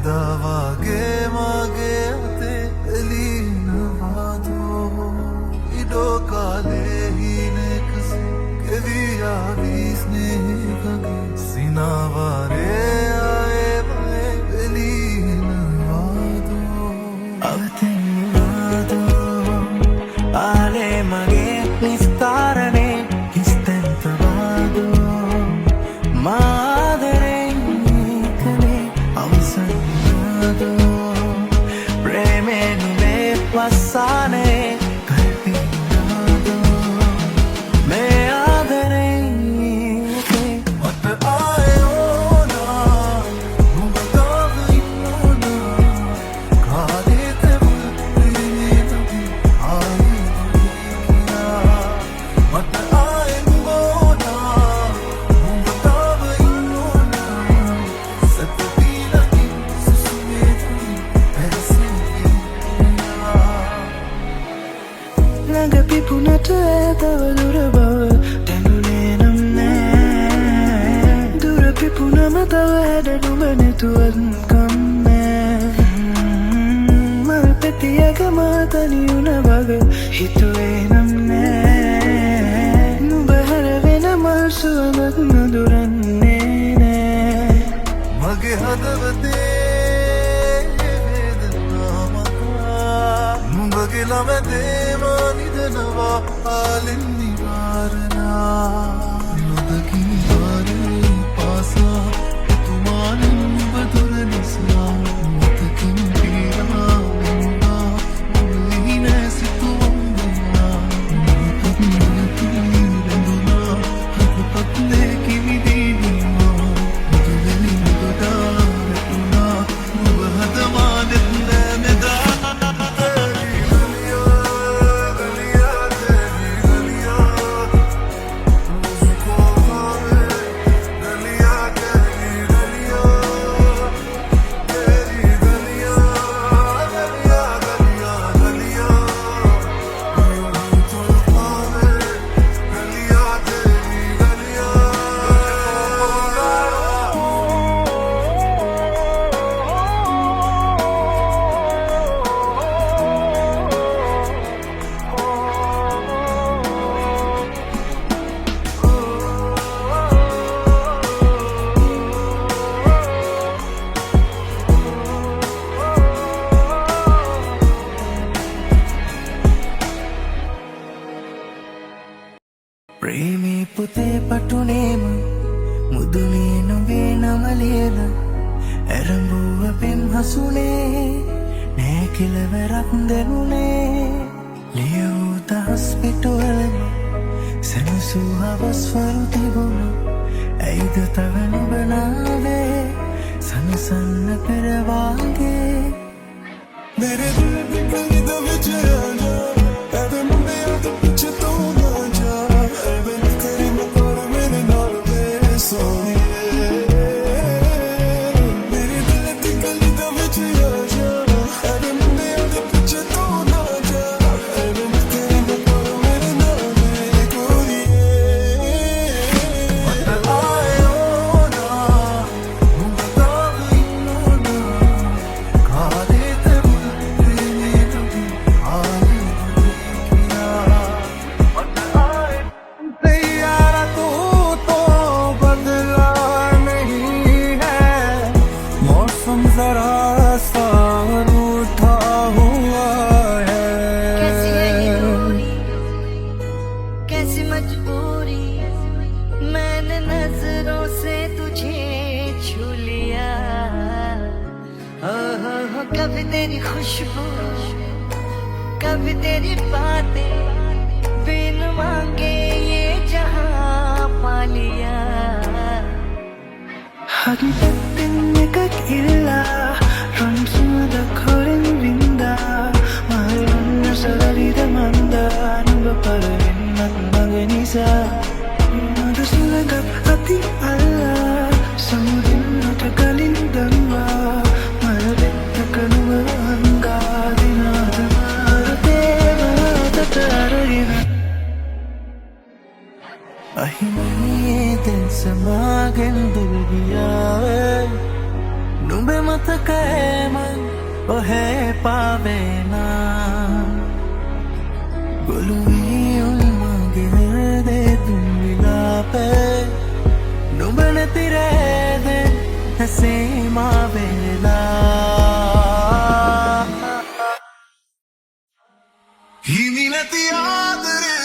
එදාවාගේ මගේ අතේ එලිනවාදෝ ඉඩෝ කාලේ හීනෙකසේ කෙවියාවී ස්නේහකගේ සිනාවාරේ ආයේ මගේ එලිනවාදෝ අවතෙන්වාදෝ ආලේ මගේ නිස්තාරනේ හිස්තැන්තවාදෝ මාදරෙන් කනේ අවසන්වාදෝ ප්‍රේමේ නුඹේ වස්සානේ කල්පිනාදෝ මේ ආදරෙන් මට ආයෝනා නුඹ තාම ඉන්නෝනා කාලේ තෙමුල් ප්‍රේමේ නබි ආයේ මට ආයෝනා නුඹ තාම ඉන්නෝනා සතපීලකින් සුසුමේතුයි පැරසිවිනා ළඟ පිපුණට තව දුර බව දැනුනේ නම් නෑ දුර පිපුණම තව හැඩ නුඹ නැතුවත් කම්නෑ මල් පෙතියක මා තනි වුණ වග හිතුවේ නම් නෑ නුඹ හැර වෙන මල් සුවඳක් නොදුරන්නේ නෑ මගේ හදවතේ වේදනා මතා නුඹගේ ළමැදේ මා නිදනවා ආලෙන් නිවාරණා නොදකින් වාරේ පාසා එතුමානෙන් නුඹ දුර නිසා මතකින් පීරා වෙනවා මුලෙහි නෑ සිතුවම් දෙනා නුඹපත් නිලතුයි රැඳුනා හදපත් නේ කිමිදීනවා මුදුලෙලි මුදොඩා වැටුණා නුඹ හදමානෙත් නෑ මෙදා ප්‍රේමේ පුතේ පටුනේම මුදුනේ නුඹේ නම ලියලා ඇරඹුව පෙම් හසුනේ නෑ කෙලවරක් දැනුනේ ලියවූ දහස් පිටුවලම සැනසූ හවස්වරු තිබුණු ඇයිද තව නුඹ නාවේ සනසන්න පෙරවාගේ मेरे दिल पे कहीं दबे जाना ऐसे मुझे याद पीछे तो ना जा ऐसे करी मैं पर मेरे नाल बेसोनिए मेरे दिल पे कहीं दबे जाना ऐसे मुझे याद पीछे तो ना जा ऐसे करी मैं पर मेरे नाल बेसोनिए मत आयो ना नुඹ තාම ඉන්නෝනා කාලේ තෙමුල් ප්‍රේමේ නබි ආයේ मत आए तैयारा तू तो बदला नहीं है मौसम जरा सा रूठा हुआ कैसी है ये है दूरी कैसी मजबूरी मैंने नजरों से तुझे छू लिया हो कभी तेरी खुशबू कभी तेरी बातें बिन मांगे ये जहां पा लिया Hakikat එකක් ඉල්ලා රන් සුවඳ කොරින් වින්දා මහලන්න සලරිද මන්දා නුඹ පරවෙන්නත් මග නිසා මද සුළඟක් අති අල්ලා සමුදින්නට කලින් දන්වා මල වෙත්තක නුඹ අංගා දිනාද මාරතේ මතට අරගෙන අහිමියේ දැන් සමාගෙන් දුර ගියා නුඹ මතකයමන් ඔහේ පාවෙනා ගොළුවී උල්මගේ දෙදුම් විලාපේ නුඹ නැතිරේදෙන් හැසීමා වෙලා හිමි නැති ආදරේ